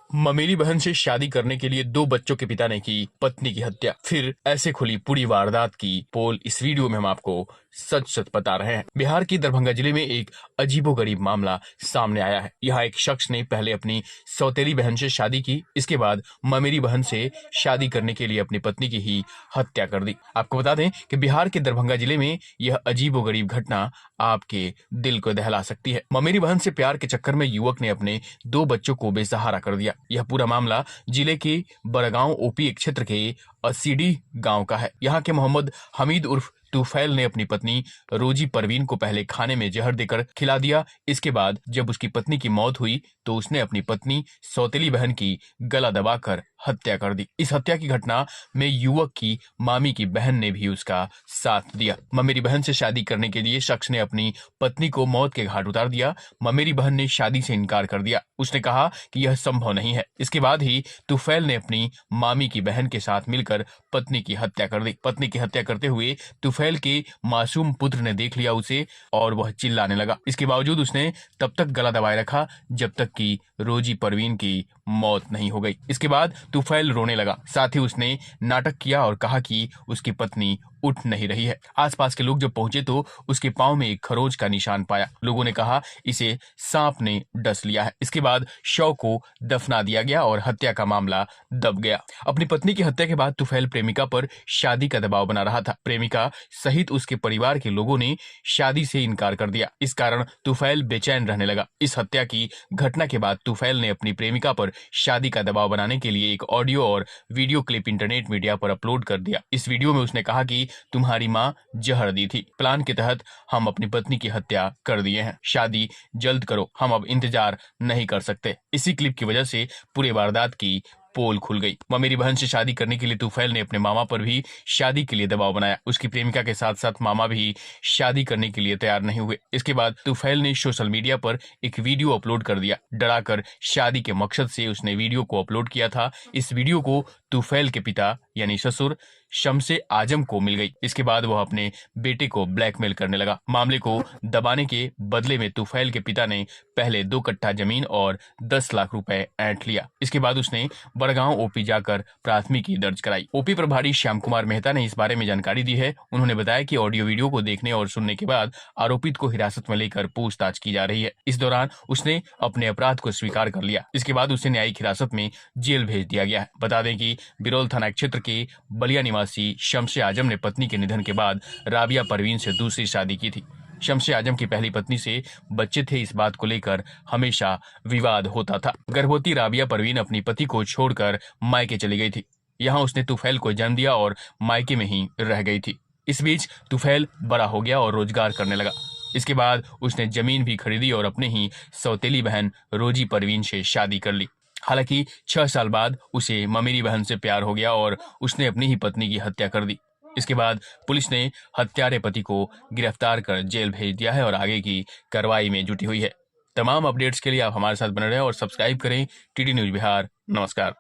ममेरी बहन से शादी करने के लिए दो बच्चों के पिता ने की पत्नी की हत्या। फिर ऐसे खुली पूरी वारदात की पोल इस वीडियो में हम आपको सच सच बता रहे हैं। बिहार की दरभंगा जिले में एक अजीबोगरीब मामला सामने आया है। यहाँ एक शख्स ने पहले अपनी सौतेली बहन से शादी की, इसके बाद ममेरी बहन से शादी करने के लिए अपनी पत्नी की ही हत्या कर दी। आपको बता दें कि बिहार के दरभंगा जिले में यह अजीबोगरीब घटना आपके दिल को दहला सकती है। ममेरी बहन से प्यार के चक्कर में युवक ने अपने दो बच्चों को बेसहारा कर दिया। यह पूरा मामला जिले के बड़गांव ओपी क्षेत्र के असीडी गांव का है। यहाँ के मोहम्मद हमीद उर्फ तूफैल ने अपनी पत्नी रोजी परवीन को पहले खाने में जहर देकर खिला दिया। इसके बाद जब उसकी पत्नी की मौत हुई तो उसने अपनी पत्नी सौतेली बहन की गला दबाकर हत्या कर दी। इस हत्या की घटना में युवक की मामी की बहन ने भी उसका साथ दिया। ममेरी बहन से शादी करने के लिए शख्स ने अपनी पत्नी को मौत के घाट उतार दिया। ममेरी बहन ने शादी से इनकार कर दिया। उसने कहा कि यह संभव नहीं है। इसके बाद ही तूफैल ने अपनी मामी की बहन के साथ मिलकर पत्नी की हत्या कर दी। पत्नी की हत्या करते हुए तूफैल के मासूम पुत्र ने देख लिया उसे और वह चिल्लाने लगा। इसके बावजूद उसने तब तक गला दबाए रखा जब तक कि रोजी परवीन की मौत नहीं हो गई। इसके बाद तूफैल रोने लगा। साथ ही उसने नाटक किया और कहा कि उसकी पत्नी उठ नहीं रही है। आसपास के लोग जब पहुंचे तो उसके पांव में एक खरोच का निशान पाया। लोगों ने कहा इसे सांप ने डस लिया है। इसके बाद शव को दफना दिया गया और हत्या का मामला दब गया। अपनी पत्नी की हत्या के बाद तूफैल प्रेमिका पर शादी का दबाव बना रहा था। प्रेमिका सहित उसके परिवार के लोगों ने शादी से इनकार कर दिया। इस कारण तूफैल बेचैन रहने लगा। इस हत्या की घटना के बाद तूफैल ने अपनी प्रेमिका पर शादी का दबाव बनाने के लिए एक ऑडियो और वीडियो क्लिप इंटरनेट मीडिया पर अपलोड कर दिया। इस वीडियो में उसने कहा कि तुम्हारी मां जहर दी थी। प्लान के तहत हम अपनी पत्नी की हत्या कर दिए हैं। शादी जल्द करो, हम अब इंतजार नहीं कर सकते। इसी क्लिप की वजह से पूरे वारदात की पोल खुल गई। ममेरी बहन से शादी करने के लिए तूफैल ने अपने मामा पर भी शादी के लिए दबाव बनाया। उसकी प्रेमिका के साथ साथ मामा भी शादी करने के लिए तैयार नहीं हुए। इसके बाद तूफैल ने सोशल मीडिया पर एक वीडियो अपलोड कर दिया। डराकर शादी के मकसद से उसने वीडियो को अपलोड किया था। इस वीडियो को तूफैल के पिता यानी ससुर शमसे आजम को मिल गई। इसके बाद वह अपने बेटे को ब्लैकमेल करने लगा। मामले को दबाने के बदले में तूफैल के पिता ने पहले 2 कट्ठा जमीन और 10 लाख रुपए ऐंठ लिया। इसके बाद उसने बड़गांव ओपी जाकर प्राथमिकी दर्ज कराई। ओपी प्रभारी श्याम कुमार मेहता ने इस बारे में जानकारी दी है। उन्होंने बताया कि ऑडियो वीडियो को देखने और सुनने के बाद आरोपित को हिरासत में लेकर पूछताछ की जा रही है। इस दौरान उसने अपने अपराध को स्वीकार कर लिया। इसके बाद उसे न्यायिक हिरासत में जेल भेज दिया गया है। बता दें कि बिरौल थाना क्षेत्र के बलिया निवासी शमसे आजम ने पत्नी के निधन के बाद राबिया परवीन से दूसरी शादी की थी। शमसे आजम की पहली पत्नी से बच्चे थे। इस बात को लेकर हमेशा विवाद होता था। गर्भवती राबिया परवीन अपनी पति को छोड़कर मायके चली गई थी। यहाँ उसने तूफैल को जन्म दिया और मायके में ही रह गई थी। इस बीच तूफैल बड़ा हो गया और रोजगार करने लगा। इसके बाद उसने जमीन भी खरीदी और अपने ही सौतेली बहन रोजी परवीन से शादी कर ली। हालांकि 6 साल बाद उसे ममेरी बहन से प्यार हो गया और उसने अपनी ही पत्नी की हत्या कर दी। इसके बाद पुलिस ने हत्यारे पति को गिरफ्तार कर जेल भेज दिया है और आगे की कार्रवाई में जुटी हुई है। तमाम अपडेट्स के लिए आप हमारे साथ बने रहें और सब्सक्राइब करें टीडी न्यूज बिहार। नमस्कार।